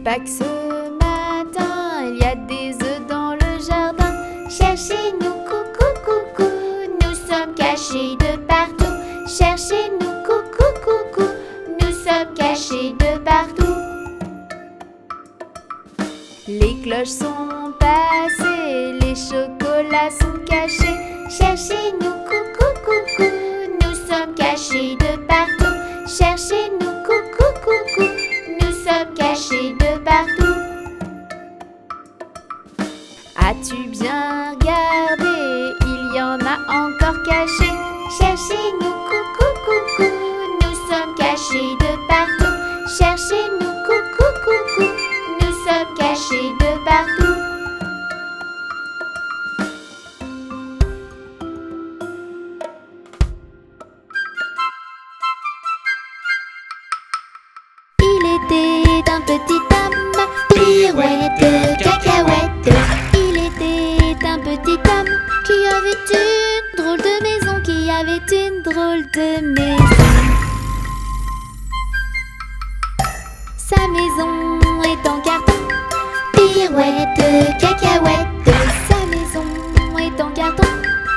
pas que ce matin, il y a des œufs dans le jardin. Cherchez-nous, coucou, coucou, nous sommes cachés de partout. Cherchez-nous, coucou, coucou, nous sommes cachés de partout. Les cloches sont passées, les chocolats sont cachés. Cherchez-nous, coucou, coucou, nous sommes cachés de partout. Cherchez-nous, coucou, coucou, nous sommes cachés de partout. As-tu bien regardé? Il y en a encore cachés. Cherchez-nous, coucou, coucou, nous sommes cachés de partout. Cherchez-nous, coucou, coucou, nous sommes cachés de partout. Il était un petit homme, pirouette, cacahuète. Il était un petit homme qui avait une drôle de maison, qui avait une drôle de maison. Sa maison est en carton, pirouette, cacahuète. Sa maison est en carton,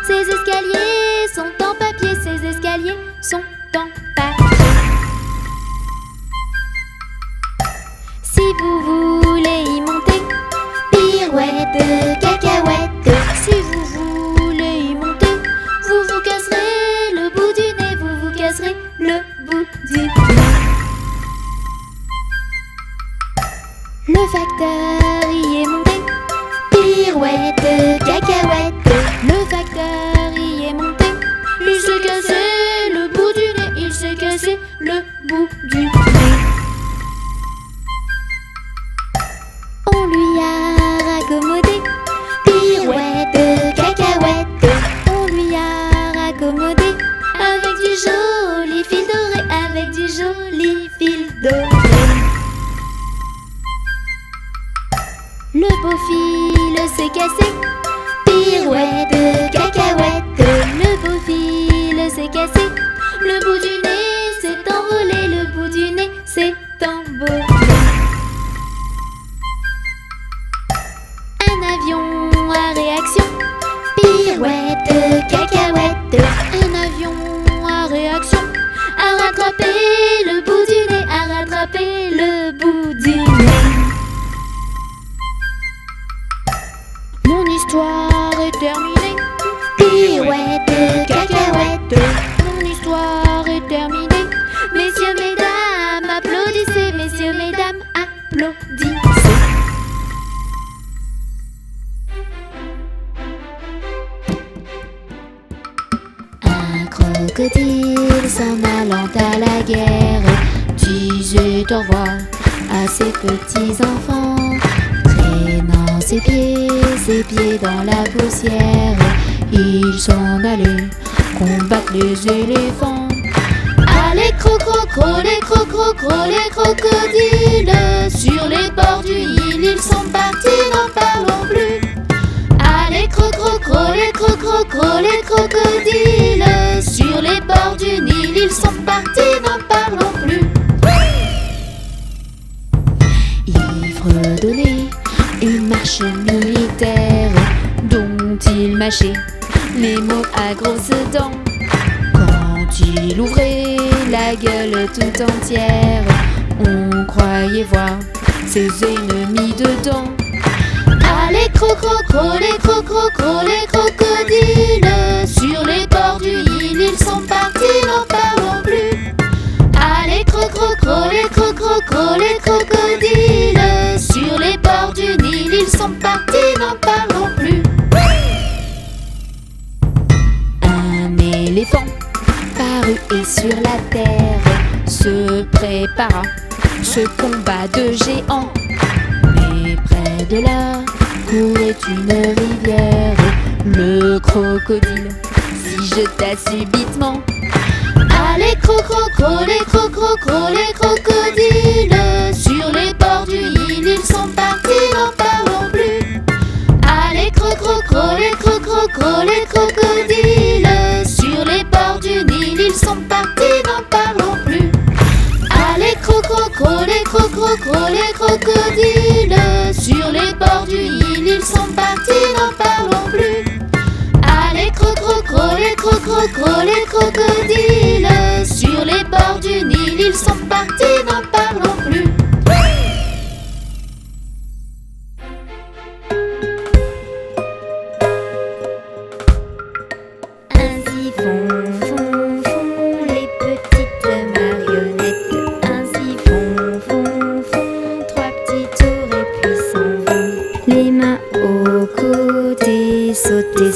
ses escaliers sont en papier, ses escaliers sont en papier. Si vous voulez y monter, pirouette, cacahuète. Si vous voulez y monter, vous vous casserez le bout du nez, vous vous casserez le bout du nez. Le facteur y est monté, pirouette, cacahuète. Le facteur y est monté, il s'est cassé le bout du nez, il s'est cassé le bout du nez. On lui a raccommodé, pirouette, cacahuète. On lui a raccommodé avec du joli fil doré, avec du joli fil doré. Le beau fil s'est cassé, pirouette, cacahuète. Le beau fil s'est cassé, le bout du nez s'est envolé, le bout du nez s'est envolé. Un avion à réaction, pirouette, cacahuète. Un avion à réaction a rattrapé le bout du nez, a rattrapé le bout du nez. Mon histoire est terminée, pirouette, cacahuète. Mon histoire est terminée. Messieurs, mesdames, applaudissez. Messieurs, mesdames, applaudissez. Un crocodile s'en allant à la guerre disait au revoir à ses petits enfants. Traînant ses pieds dans la poussière, il s'en allait combattre les éléphants. Allez, crocro, les crocodiles, sur les bords du Nil, ils sont partis, n'en parlons plus. Allez, crocro, les crocodiles, sur les bords du Nil, ils sont partis, n'en parlons plus. Il fredonnait une marche militaire dont il mâchait les mots à grosses dents. Quand il ouvrait la gueule tout entière, on croyait voir ses ennemis dedans. Allez, crocro, les crocodiles, sur les bords du Nil, ils sont partis, n'en parlons plus. Allez, crocro, les crocodiles, sur les bords du Nil, ils sont partis, n'en parlons plus. Un éléphant parut et sur la terre se prépara ce combat de géants. Mais près de là courait une rivière. Le crocodile s'y jeta subitement. Allez, crocro, les crocodiles, sur les bords du Nil, ils sont partis, n'en parlons plus. Allez, crocro, les crocodiles, sur les bords du Nil, ils sont partis, n'en parlons plus. Allez, crocro, les crocodiles, les crocodiles. Sur les bords du Nil, ils sont partis, n'en parlons plus. Allez, les crocodiles. Sur les bords du Nil, ils sont partis, n'en parlons plus. Ainsi font les petites marionnettes. Ainsi font trois petits tours et puis s'en vont. Les mains aux côtés, sauter,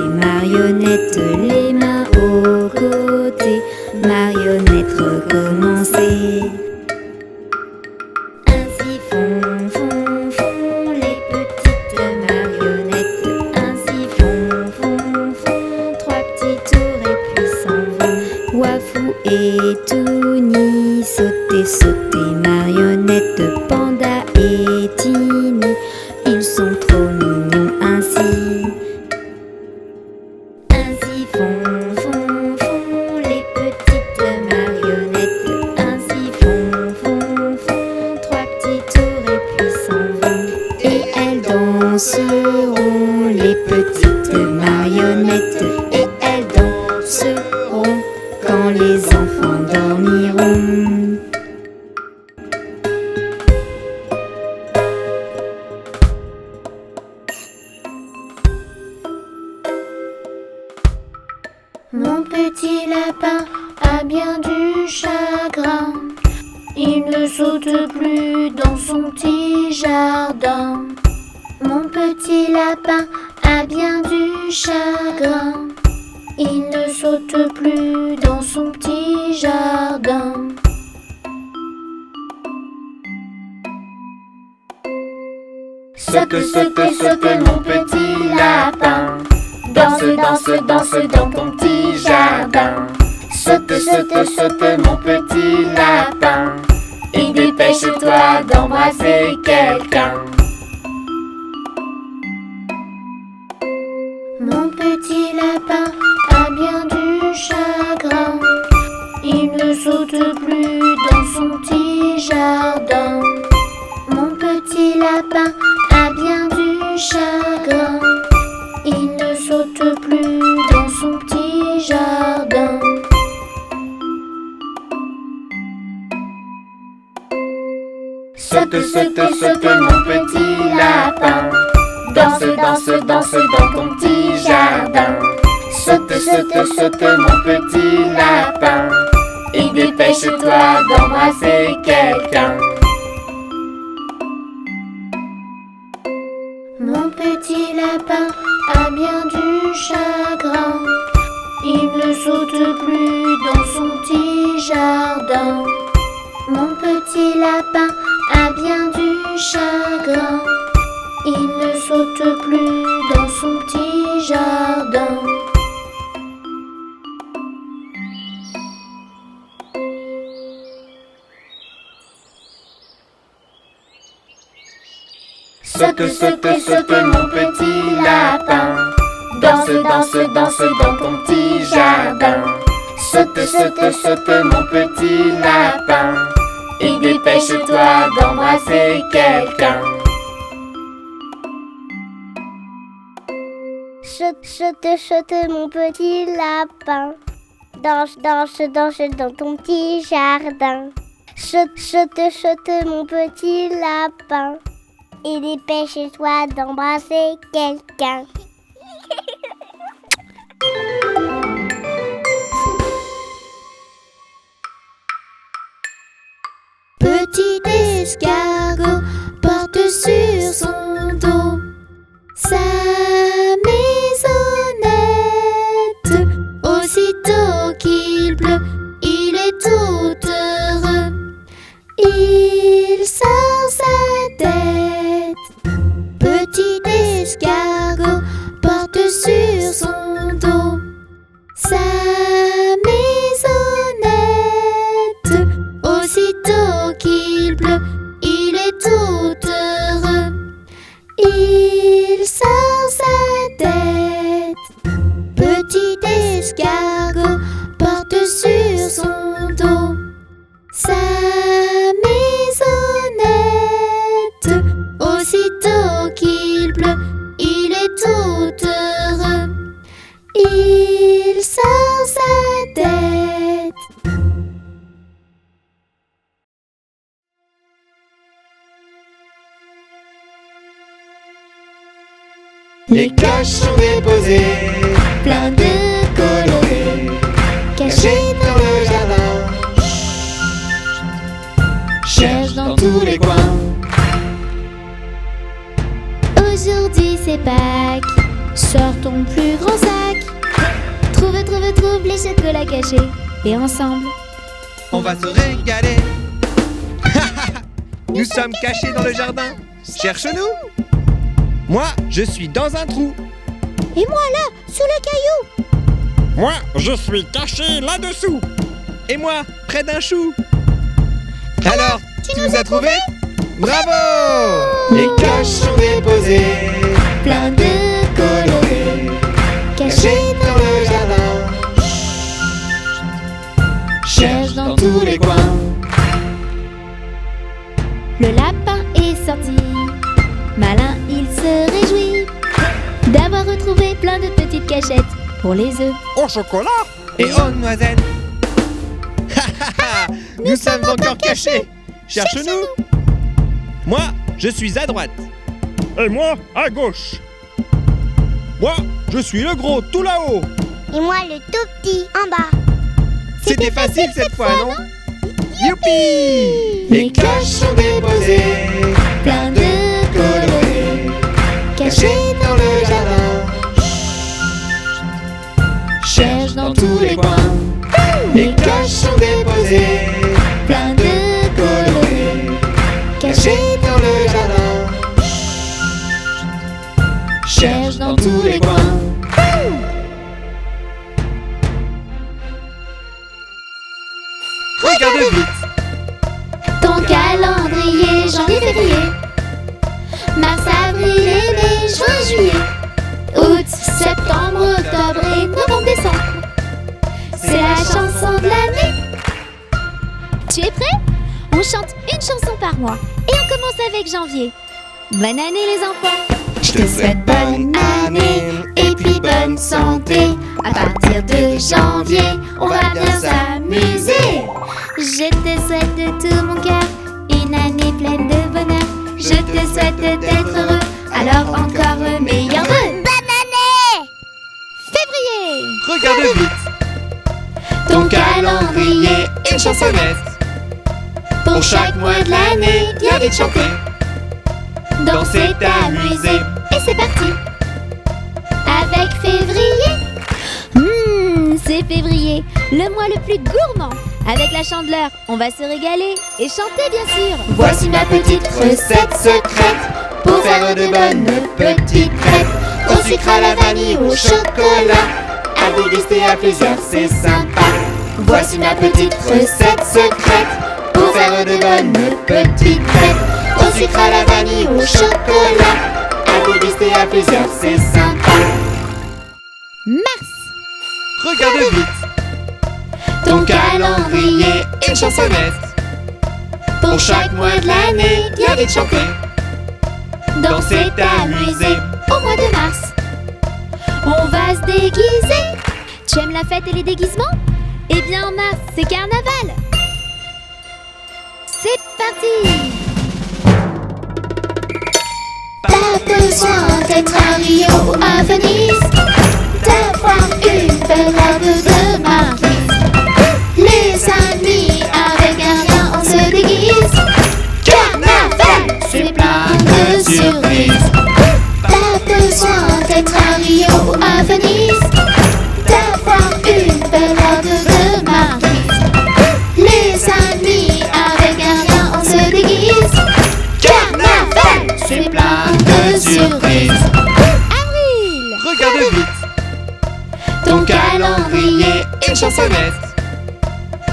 marionnettes. Les mains aux côtés, marionnettes, recommencer. Ainsi font les petites marionnettes. Ainsi font trois petits tours et puis s'en vont. Wafou et Touni, sauter, marionnettes. Panda et Tini, ils sont trop mignons ainsi. Ainsi font les petites marionnettes. Ainsi font trois petits tours et puis s'en vont. Et elles danseront, les petites marionnettes. Et elles danseront quand les enfants dormiront. Mon petit lapin a bien du chagrin. Il ne saute plus dans son petit jardin. Mon petit lapin a bien du chagrin. Il ne saute plus dans son petit jardin. Saute, mon petit lapin. Danse dans ton petit jardin. Saute, mon petit lapin. Et dépêche-toi d'embrasser quelqu'un. Mon petit lapin a bien du chagrin. Il ne saute plus dans son petit jardin. Mon petit lapin a bien du chagrin. Il ne saute plus dans son petit jardin. Saute, mon petit lapin. Danse dans ton petit jardin. Saute, mon petit lapin. Et dépêche-toi d'embrasser quelqu'un. Mon petit lapin a bien du chagrin. Il ne saute plus dans son petit jardin. Mon petit lapin a bien du chagrin. Il ne saute plus dans son petit jardin. Saute, mon petit lapin. Danse dans ton petit jardin. Saute, mon petit lapin. Et dépêche-toi d'embrasser quelqu'un. Saute, mon petit lapin. Danse dans ton petit jardin. Saute, mon petit lapin. Et dépêche-toi d'embrasser quelqu'un. Petit escargot porte sur son dos sa maisonnette. Aussitôt qu'il pleut, il est tout heureux. Il sort sa tête. Petit escargot porte sur son dos sa maisonnette. Aussitôt qu'il pleut, il Les cloches sont déposées, plein de colorés, cachées dans le jardin. Cherche dans tous les coins. Aujourd'hui c'est Pâques, sors ton plus grand sac. Trouve les chocolats cachés. Et ensemble, On va se régaler. Nous sommes cachés dans le jardin. Cherche-nous. Moi, je suis dans un trou. et moi là, sous le caillou. Moi, je suis caché là-dessous. Et moi, près d'un chou. Alors, tu nous as trouvés? Bravo! Les cloches sont déposées, Plein de colorés, cachées dans le jardin. Cherche dans tous les coins. Le lapin est sorti, malin il se réjouit d'avoir retrouvé plein de petites cachettes pour les œufs. Au chocolat et aux noisettes. Nous sommes encore cachés. Cherche-nous. Moi, je suis à droite. Et moi, à gauche. Moi, je suis le gros tout là-haut. Et moi le tout petit en bas. C'était facile cette fois, non? Youpi! Les cloches sont déposées, Plein de colorés, cachées dans le jardin. Cherche dans tous les coins. Les cloches sont déposées, plein de colorés, cachées dans le jardin. Cherche dans tous les coins. Regarde vite. ton calendrier, janvier, février, mars, avril, et mai, juin, juillet, août, septembre, octobre et novembre, décembre. C'est la chanson de l'année. Tu es prêt? On chante une chanson par mois et on commence avec janvier. Bonne année les enfants. Je te souhaite bonne année et puis bonne santé. À partir de janvier, on va bien s'amuser. Je te souhaite de tout mon cœur une année pleine de bonheur. Je te souhaite d'être heureux, alors encore meilleur vœu. Bonne année! Février, Regarde vite. Ton calendrier, une chansonnette. Pour chaque mois de l'année, viens vite chanter. Danser, t'amuser. et c'est parti. Avec février, c'est février, le mois le plus gourmand. Avec la chandeleur, on va se régaler et chanter bien sûr. Voici ma petite recette secrète pour faire de bonnes petites crêpes. Au sucre, à la vanille, au chocolat, à déguster à plusieurs, c'est sympa. Voici ma petite recette secrète pour faire de bonnes petites crêpes. Au sucre, à la vanille, au chocolat, à déguster à plusieurs, c'est sympa. Mars, Regarde vite. Ton calendrier, une chansonnette. Pour chaque mois de l'année, viens vite chanter. Danser, t'amuser. au mois de mars, on va se déguiser. Tu aimes la fête et les déguisements? Eh bien en mars, c'est carnaval. C'est parti. Pas besoin d'être à Rio ou à Venise, d'avoir une belle robe de Maryse. Les amis, avec un rien, on se déguise. Carnaval, c'est plein de surprises. Pas besoin d'être à Rio ou à Venise, d'avoir une belle robe de Maryse. Les amis, avec un rien, on se déguise. Carnaval, c'est plein de surprises. Avril, Regarde vite. Ton calendrier, une chansonnette.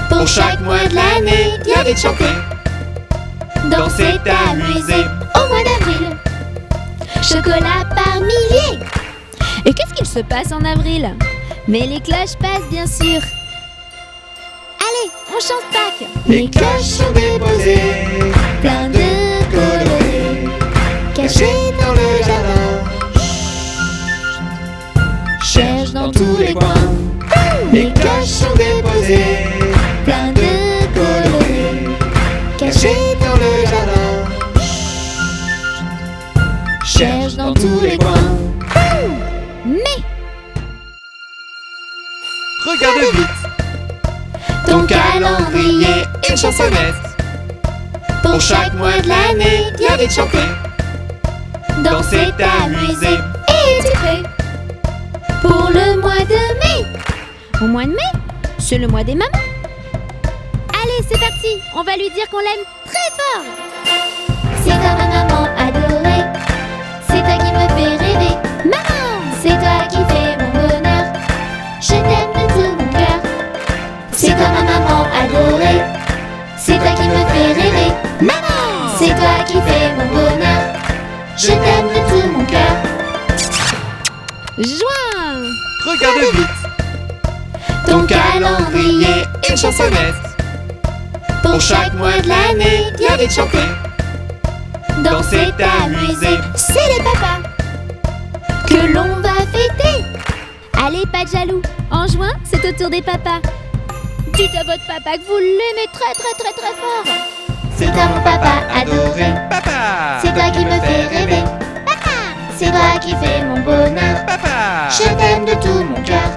Pour chaque mois de l'année, viens vite chanter. Danser, t'amuser. au mois d'avril, chocolat par milliers. Et qu'est-ce qu'il se passe en avril? Mais les cloches passent bien sûr. Allez, on chante Pâques. Les cloches sont déposées, Plein de colorés, cachées dans le jardin. Cherche dans tous les coins. Les cloches sont déposées, plein de colorés, cachées dans le jardin. Cherche dans tous les coins. mai. Regarde vite ton calendrier, une chansonnette. Pour chaque mois de l'année, bien vite chanter, danser, t'amuser. Et es-tu prêt pour le mois de mai? Au mois de mai, c'est le mois des mamans. Allez, c'est parti, on va lui dire qu'on l'aime très fort. C'est toi ma maman adorée, c'est toi qui me fais rêver. Maman, C'est toi qui fais mon bonheur, je t'aime de tout mon cœur. C'est toi ma maman adorée, c'est toi qui me fais rêver. maman, C'est toi qui fais mon bonheur, je t'aime de tout mon cœur. juin. Regarde vite ton calendrier, une chansonnette. Pour chaque mois de l'année, bien vite chanter, danser, t'amuser. C'est les papas que l'on va fêter. Allez, pas de jaloux. En juin, c'est au tour des papas. Dites à votre papa que vous l'aimez très très très très fort. C'est toi mon papa adoré, Papa, c'est toi qui me fais rêver. C'est toi qui fais mon bonheur, Papa, je t'aime de tout mon cœur.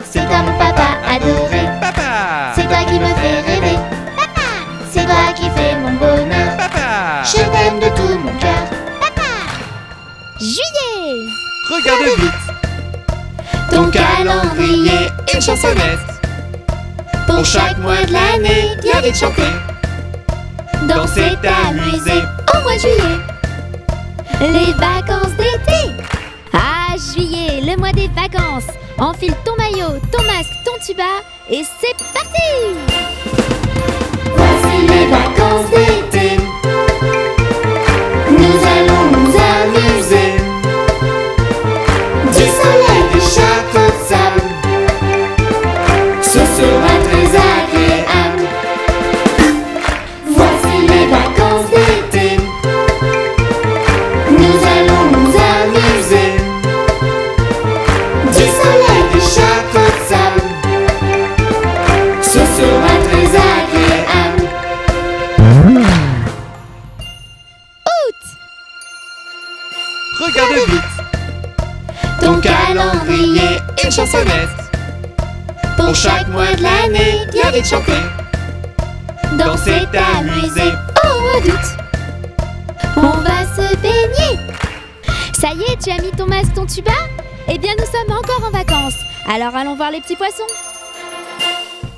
C'est toi mon papa adoré, Papa, c'est toi qui me fais rêver. C'est toi qui fais mon bonheur, Papa. je t'aime de tout mon cœur. Juillet. Regarde vite ton calendrier, une chansonnette. Pour chaque mois de l'année, bien vite chanter, danser, t'amuser. Au mois de juillet, les vacances d'été. Ah, juillet, le mois des vacances. Enfile ton maillot, ton masque, ton tuba et c'est parti. Voici les vacances d'été, nous allons nous amuser. Du soleil, des châteaux de sable, ce sera très agréable. Voici les vacances d'été, nous allons nous amuser. Du soleil, des châteaux de sable, ce sera très agréable. Août. Regarde vite ton calendrier, une chansonnette. Pour chaque mois de l'année, bien vite chanter, danser, t'amuser. Au mois d'août, on va se baigner. Ça y est, tu as mis ton masque, ton tuba? Eh bien, nous sommes encore en vacances. Alors allons voir les petits poissons.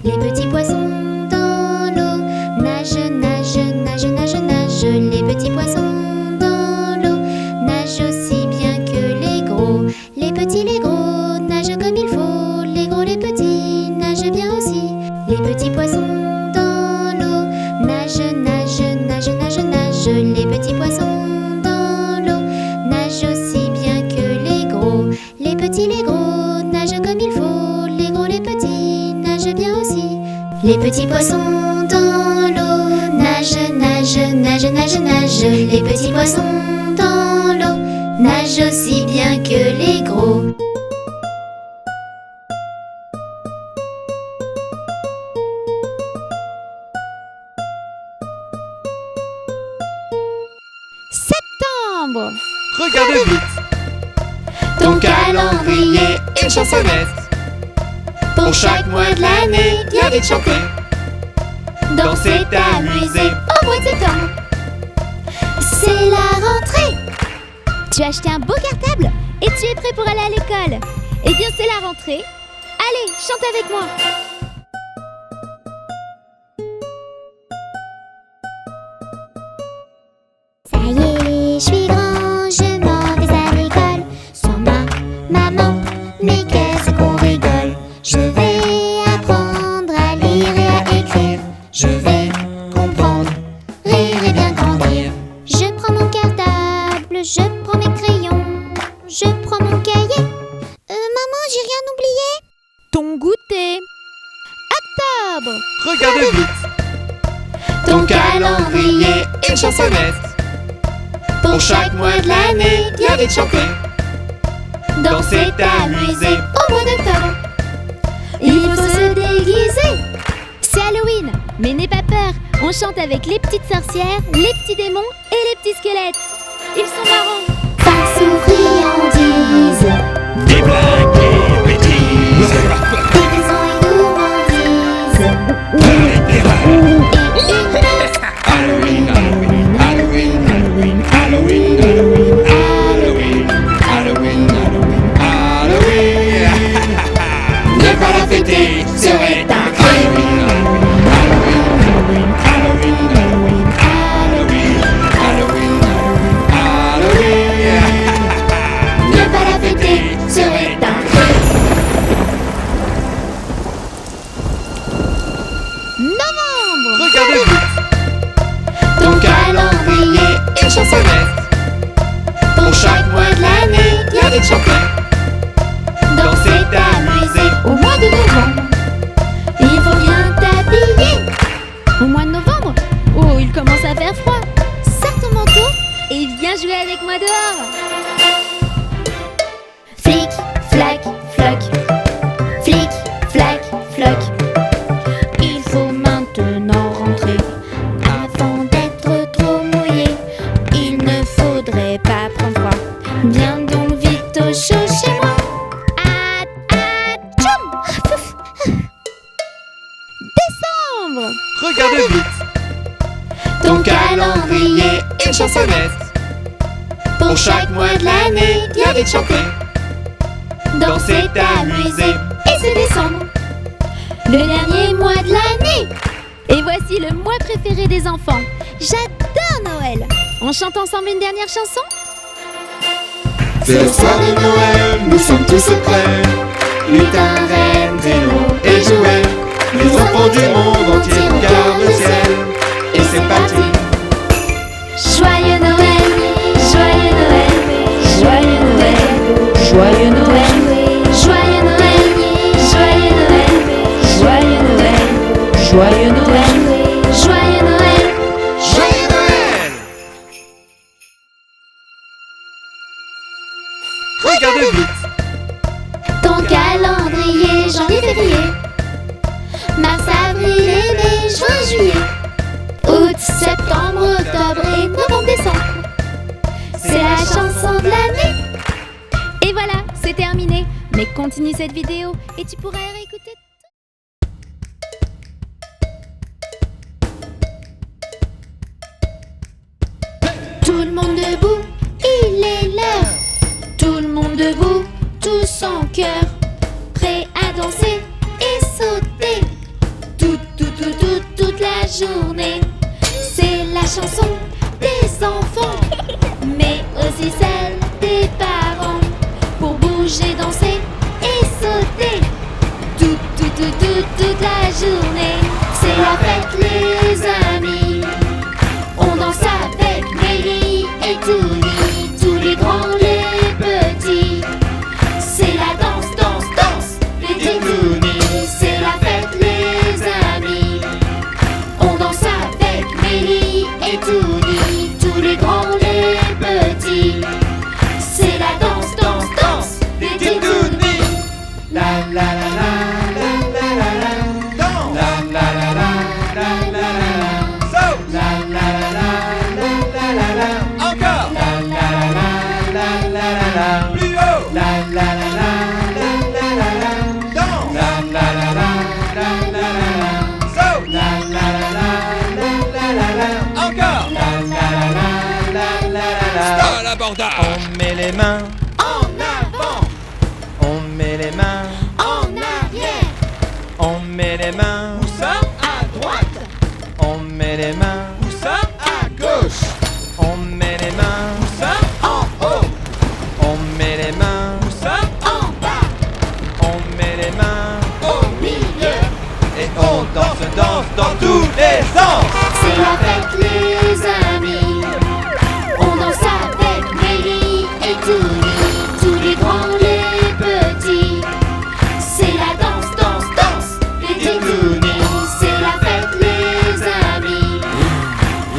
Les petits poissons dans l'eau nagent, nagent, nagent, nagent, nagent. Les petits poissons dans l'eau nagent aussi bien que les gros. Les petits, les gros nagent comme il faut. Les gros, les petits nagent bien aussi. Les petits poissons dans l'eau nagent, nagent, nagent, nagent, nagent. Les petits poissons dans l'eau nagent aussi bien que les gros. Les petits, les gros nagent comme il faut. Les gros, les petits nagent bien aussi. Les petits poissons dans l'eau nagent, nagent, nagent, nagent, nagent. Les petits poissons dans l'eau nagent aussi bien que les gros. Septembre. Regarde vite ton calendrier, une chansonnette. Pour chaque mois de l'année, bien vite chanter, danser, t'amuser. Au mois de septembre, c'est la rentrée. Tu as acheté un beau cartable et tu es prêt pour aller à l'école. Eh bien, c'est la rentrée. Allez, chante avec moi. Ça y est, je suis grand, je m'en vais à l'école. Sans ma maman, mais qu'est-ce qu'on rigole. Je vais apprendre à lire et à écrire. Je vais comprendre, rire et bien grandir. Je prends mon cartable, je prends mes crayons, je prends mon cahier. Maman, j'ai rien oublié. Ton goûter. Octobre. Regarde vite ton calendrier, une chansonnette. Pour chaque mois de l'année, bien vite chanter, danser, t'amuser. Au mois d'octobre, il faut se déguiser. C'est Halloween. Mais n'aie pas peur. On chante avec les petites sorcières, les petits démons et les petits squelettes. Ils sont marrants. Farce ou friandise, serait un Halloween, Halloween, Halloween, Halloween, Halloween. Ne pas la fêter serait un Novembre. Regarde vite. Ton calendrier, une chansonnette. Pour chaque mois de l'année, il y a des chansons. Danser, t'amuser au mois de novembre. Il faut bien t'habiller. Au mois de novembre? Oh, il commence à faire froid. Sors ton manteau et viens jouer avec moi dehors. Flic, flac, floc. Flic, flac, floc. Il faut maintenant rentrer avant d'être trop mouillé. Il ne faudrait pas prendre froid. Viens donc vite au chaud chez moi. Tchoum. Décembre. Regarde vite. Ton calendrier, une chansonnette. Pour chaque mois de l'année, il y a des chanter. Danser, t'amuser, et c'est décembre. Le dernier mois de l'année. Et voici le mois préféré des enfants. J'adore Noël. On chante ensemble une dernière chanson? C'est le soir de Noël, nous sommes tous prêts. Lutin, reine, télo Et jouets, les enfants du monde entier regardent le ciel. Et c'est parti. Joyeux Noël, joyeux Noël, joyeux Noël, joyeux Noël, joyeux Noël, joyeux Noël, joyeux Noël, joyeux Noël, joyeux Noël. Joyeux Noël. Regarde vite. Ton calendrier, janvier, février, mars, avril, mai, juin, juillet, août, septembre, octobre et novembre, décembre. C'est la chanson de l'année. Et voilà, c'est terminé. Mais continue cette vidéo et tu pourras réécouter. Tout le monde debout, il est l'heure. Tout le monde debout, tous en chœur, prêts à danser et sauter. Toute la journée. C'est la chanson des enfants, mais aussi celle des parents. Pour bouger, danser et sauter. Toute la journée. C'est la fête, les amis. On danse avec Mélie et Touli, tous les grands, les petits. C'est la danse, danse, danse des Titounis. C'est la fête, les amis. On danse avec Mélie et Touli, tous les grands, les petits. C'est la danse, danse, danse des Titounis. La la la la la la la la. Danse. La la la la la la la la. Saute. La la la la la la la la. Encore. La la la la la la la. Plus haut. La la la la la la la la. Danse. La la la la la la la la. Saute. La la la la la la la la. Encore. La la la la la la la la. Stop l'abordage. On met les mains en avant. On met les mains En arrière, On met les mains Où ça? à droite, On met les mains Où ça? À gauche. On met les mains Où ça? en haut, On met les mains Où ça? en bas, On met les mains au milieu. Et on danse, danse dans tous les sens. C'est la fête, les amis. On danse avec Mélie et Touli, tous les grands, les petits. C'est la danse, danse, danse des Titounis. C'est la fête, les amis.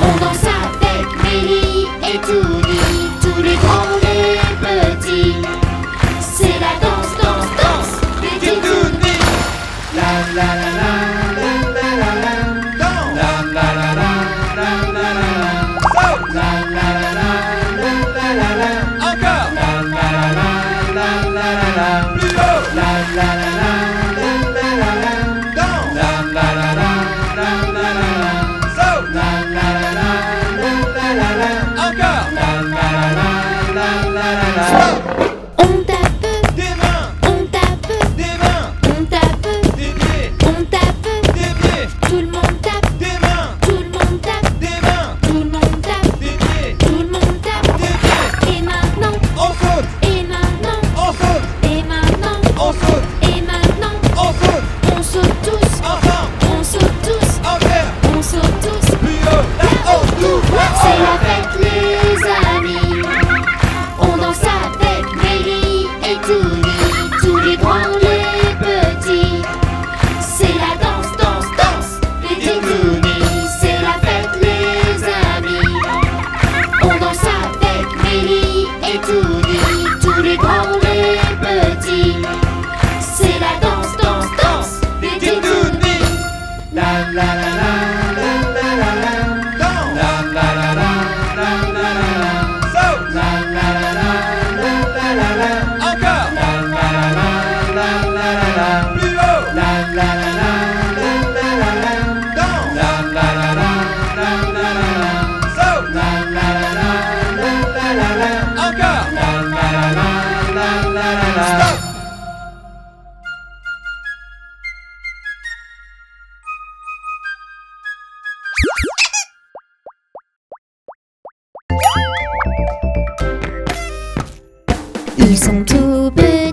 On danse avec Mélie et Touli, tous les grands, les petits. C'est la danse, danse, danse des Titounis. La la la la la la la la. Danse. La la la la la la la la. Saute. La la la la la la la la. Encore. La la la la la la la la. Plus haut. La la la la la la la la. Danse. La la la la la la la la. Saute. La la la la la la la la. Encore. La la la la la la la la. Stop. On tape, Des mains. on tape, Des mains. on tape, Des pieds. tournis, tous les grands, les petits. C'est la danse, danse, danse, les titounis. C'est la fête, les amis. On danse avec Mélie et Touni, tous les grands, les petits. C'est la danse, danse, danse, les titounis. La la la la la la la la. Danse. La la la la la la la la. Saute. La la la la la la la la. Encore. La la la la la la la la. Plus haut. La la la la la la la la. Danse. La la la la la la la la. Saute. La la la la la la la la. Encore. La la la la la la la la. Stop. Ils sont tout petits.